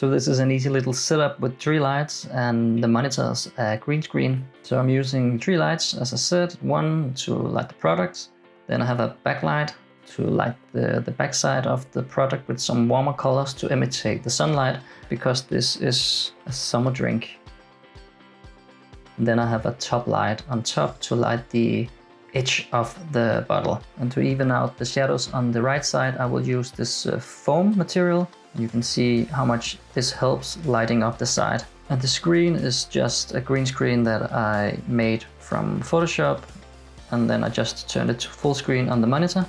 So this is an easy little setup with 3 lights and the monitor's a green screen. So I'm using 3 lights, as I said, one to light the product, then I have a backlight to light the backside of the product with some warmer colors to imitate the sunlight, because this is a summer drink. And then I have a top light on top to light the edge of the bottle. And to even out the shadows on the right side, I will use this foam material. You can see how much this helps lighting up the side. And the screen is just a green screen that I made from Photoshop, and then I just turned it to full screen on the monitor.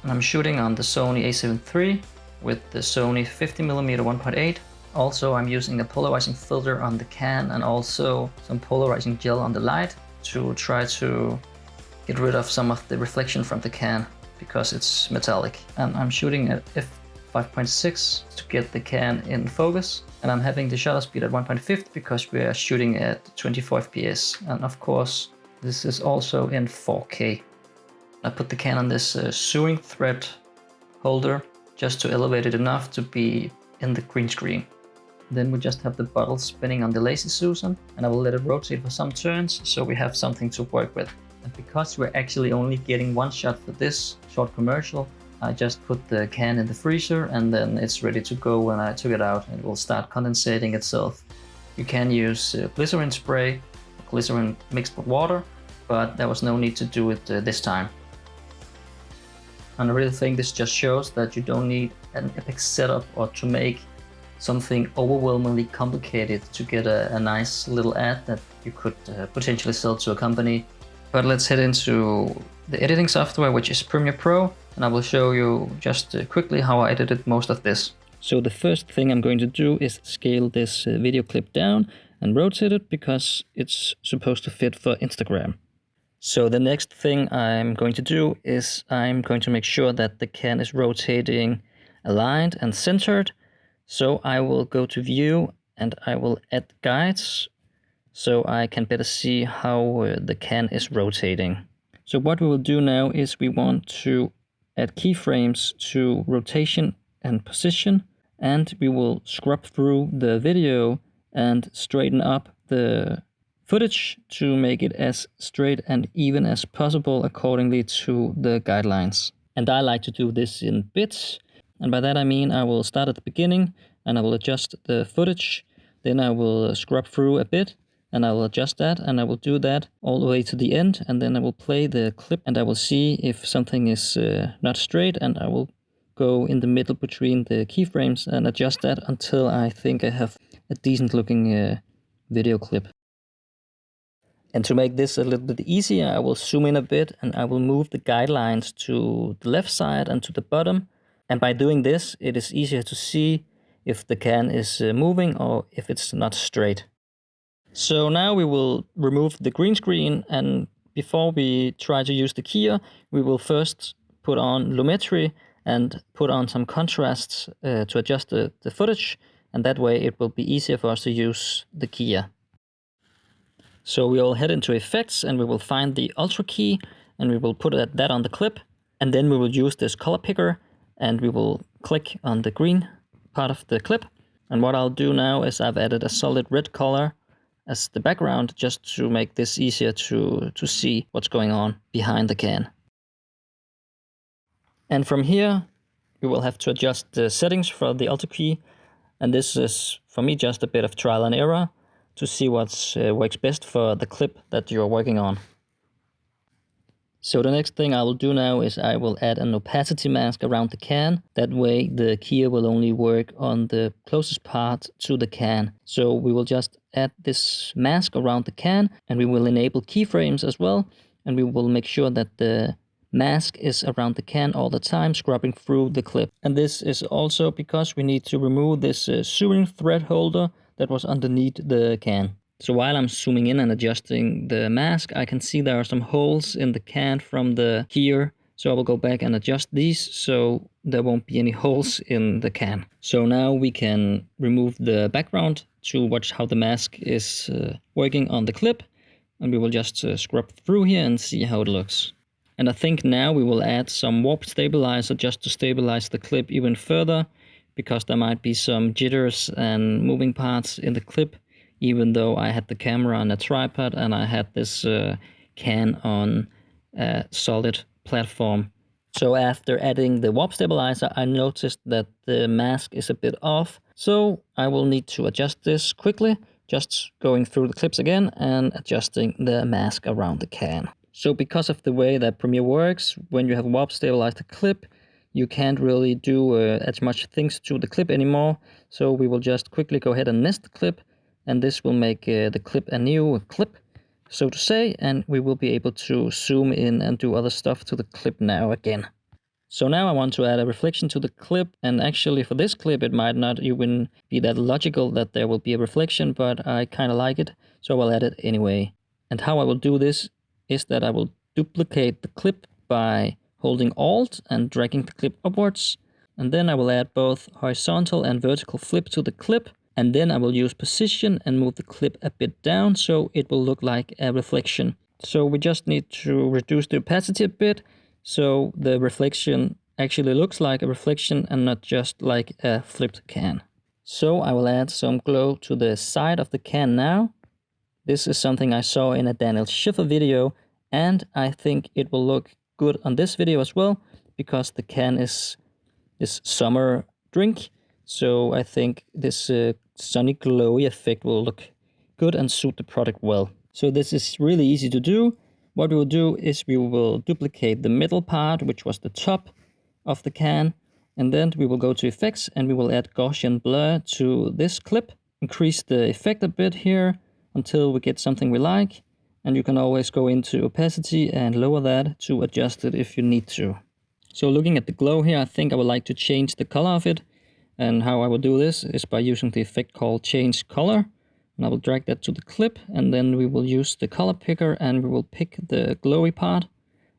And I'm shooting on the Sony a7 III with the Sony 50mm 1.8. Also, I'm using a polarizing filter on the can and also some polarizing gel on the light to try to get rid of some of the reflection from the can because it's metallic. And I'm shooting at f5.6 to get the can in focus. And I'm having the shutter speed at 1.5 because we are shooting at 24 FPS. And of course, this is also in 4K. I put the can on this sewing thread holder just to elevate it enough to be in the green screen. Then we just have the bottle spinning on the lazy Susan, and I will let it rotate for some turns so we have something to work with. And because we're actually only getting one shot for this short commercial, I just put the can in the freezer and then it's ready to go when I took it out. It will start condensating itself. You can use glycerin spray, glycerin mixed with water, but there was no need to do it this time. And I really think this just shows that you don't need an epic setup or to make something overwhelmingly complicated to get a nice little ad that you could potentially sell to a company. But let's head into the editing software, which is Premiere Pro, and I will show you just quickly how I edited most of this. So the first thing I'm going to do is scale this video clip down and rotate it because it's supposed to fit for Instagram. So the next thing I'm going to do is I'm going to make sure that the can is rotating aligned and centered. So I will go to view and I will add guides so I can better see how the can is rotating. So what we will do now is we want to add keyframes to rotation and position, and we will scrub through the video and straighten up the footage to make it as straight and even as possible accordingly to the guidelines. And I like to do this in bits. And by that I mean I will start at the beginning and I will adjust the footage. Then I will scrub through a bit and I will adjust that, and I will do that all the way to the end, and then I will play the clip and I will see if something is not straight, and I will go in the middle between the keyframes and adjust that until I think I have a decent looking video clip. And to make this a little bit easier, I will zoom in a bit and I will move the guidelines to the left side and to the bottom. And by doing this, it is easier to see if the can is moving or if it's not straight. So now we will remove the green screen, and before we try to use the keyer, we will first put on lumetri and put on some contrasts to adjust the footage, and that way it will be easier for us to use the keyer. So we will head into effects and we will find the ultra key and we will put that on the clip, and then we will use this color picker and we will click on the green part of the clip. And what I'll do now is I've added a solid red color as the background just to make this easier to see what's going on behind the can. And from here we will have to adjust the settings for the Alt key, and this is for me just a bit of trial and error to see what works best for the clip that you're working on. So the next thing I will do now is I will add an opacity mask around the can. That way the keyer will only work on the closest part to the can. So we will just add this mask around the can, and we will enable keyframes as well. And we will make sure that the mask is around the can all the time, scrubbing through the clip. And this is also because we need to remove this sewing thread holder that was underneath the can. So while I'm zooming in and adjusting the mask, I can see there are some holes in the can from the keyer. So I will go back and adjust these so there won't be any holes in the can. So now we can remove the background to watch how the mask is working on the clip. And we will just scrub through here and see how it looks. And I think now we will add some warp stabilizer just to stabilize the clip even further, because there might be some jitters and moving parts in the clip, even though I had the camera on a tripod and I had this can on a solid platform. So after adding the warp stabilizer, I noticed that the mask is a bit off. So I will need to adjust this quickly, just going through the clips again and adjusting the mask around the can. So because of the way that Premiere works, when you have warp stabilized the clip, you can't really do as much things to the clip anymore. So we will just quickly go ahead and nest the clip, and this will make the clip a new clip, so to say, and we will be able to zoom in and do other stuff to the clip now again. So now I want to add a reflection to the clip, and actually for this clip it might not even be that logical that there will be a reflection, but I kind of like it, so I'll add it anyway. And how I will do this is that I will duplicate the clip by holding Alt and dragging the clip upwards, and then I will add both horizontal and vertical flip to the clip, and then I will use position and move the clip a bit down so it will look like a reflection. So we just need to reduce the opacity a bit so the reflection actually looks like a reflection and not just like a flipped can. So I will add some glow to the side of the can now. This is something I saw in a Daniel Schiffer video, and I think it will look good on this video as well because the can is this summer drink. So I think this sunny glowy effect will look good and suit the product well. So this is really easy to do. What we will do is we will duplicate the middle part, which was the top of the can, and then we will go to effects and we will add Gaussian blur to this clip, increase the effect a bit here until we get something we like, and you can always go into opacity and lower that to adjust it if you need to. So looking at the glow here, I think I would like to change the color of it. And how I will do this is by using the effect called change color. And I will drag that to the clip, and then we will use the color picker and we will pick the glowy part.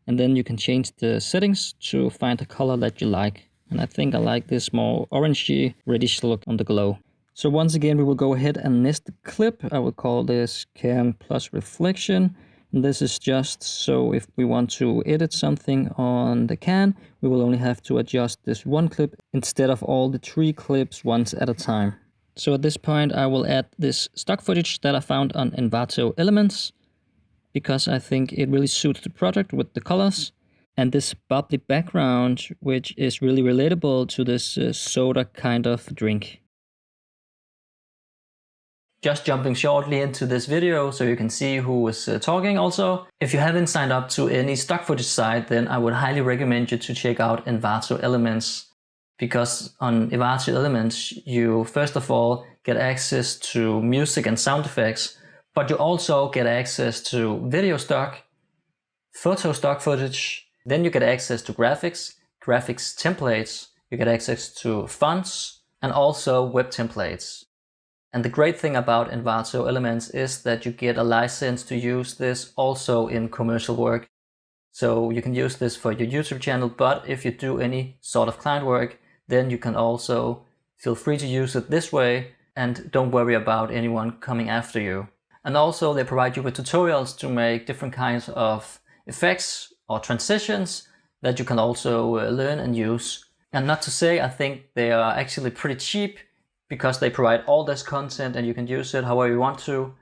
And then you can change the settings to find the color that you like. And I think I like this more orangey, reddish look on the glow. So once again, we will go ahead and nest the clip. I will call this can plus reflection. And this is just so if we want to edit something on the can, we will only have to adjust this one clip instead of all the 3 clips once at a time. So at this point, I will add this stock footage that I found on Envato Elements because I think it really suits the product with the colors. And this bubbly background, which is really relatable to this soda kind of drink. Just jumping shortly into this video so you can see who is talking also. If you haven't signed up to any stock footage site, then I would highly recommend you to check out Envato Elements. Because on Envato Elements, you first of all get access to music and sound effects, but you also get access to video stock, photo stock footage, then you get access to graphics templates, you get access to fonts, and also web templates. And the great thing about Envato Elements is that you get a license to use this also in commercial work. So you can use this for your YouTube channel, but if you do any sort of client work, then you can also feel free to use it this way and don't worry about anyone coming after you. And also they provide you with tutorials to make different kinds of effects or transitions that you can also learn and use. And not to say, I think they are actually pretty cheap, because they provide all this content and you can use it however you want to.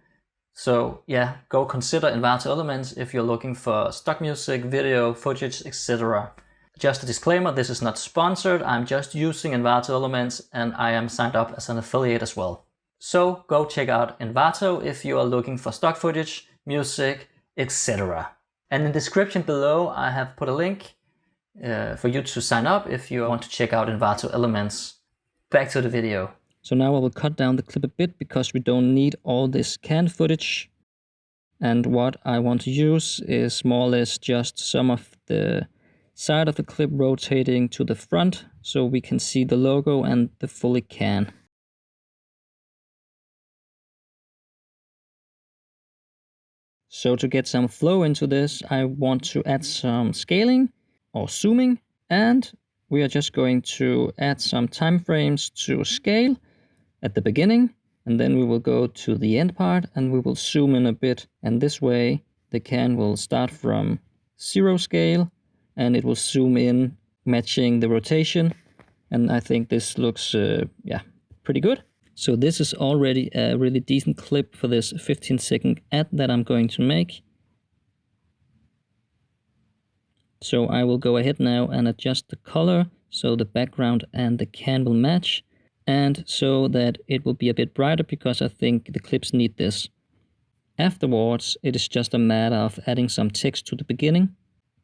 So yeah, go consider Envato Elements if you're looking for stock music, video, footage, etc. Just a disclaimer, this is not sponsored, I'm just using Envato Elements and I am signed up as an affiliate as well. So go check out Envato if you are looking for stock footage, music, etc. And in the description below I have put a link for you to sign up if you want to check out Envato Elements. Back to the video. So now I will cut down the clip a bit because we don't need all this can footage. And what I want to use is more or less just some of the side of the clip rotating to the front so we can see the logo and the fully can. So to get some flow into this, I want to add some scaling or zooming, and we are just going to add some time frames to scale at the beginning, and then we will go to the end part and we will zoom in a bit, and this way the can will start from 0 scale and it will zoom in matching the rotation, And I think this looks, pretty good. So this is already a really decent clip for this 15-second ad that I'm going to make. So I will go ahead now and adjust the color so the background and the can will match, and so that it will be a bit brighter because I think the clips need this. Afterwards, it is just a matter of adding some text to the beginning,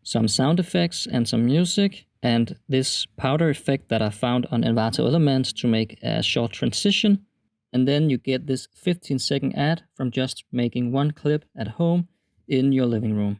some sound effects and some music, and this powder effect that I found on Envato Elements to make a short transition. And then you get this 15-second ad from just making one clip at home in your living room.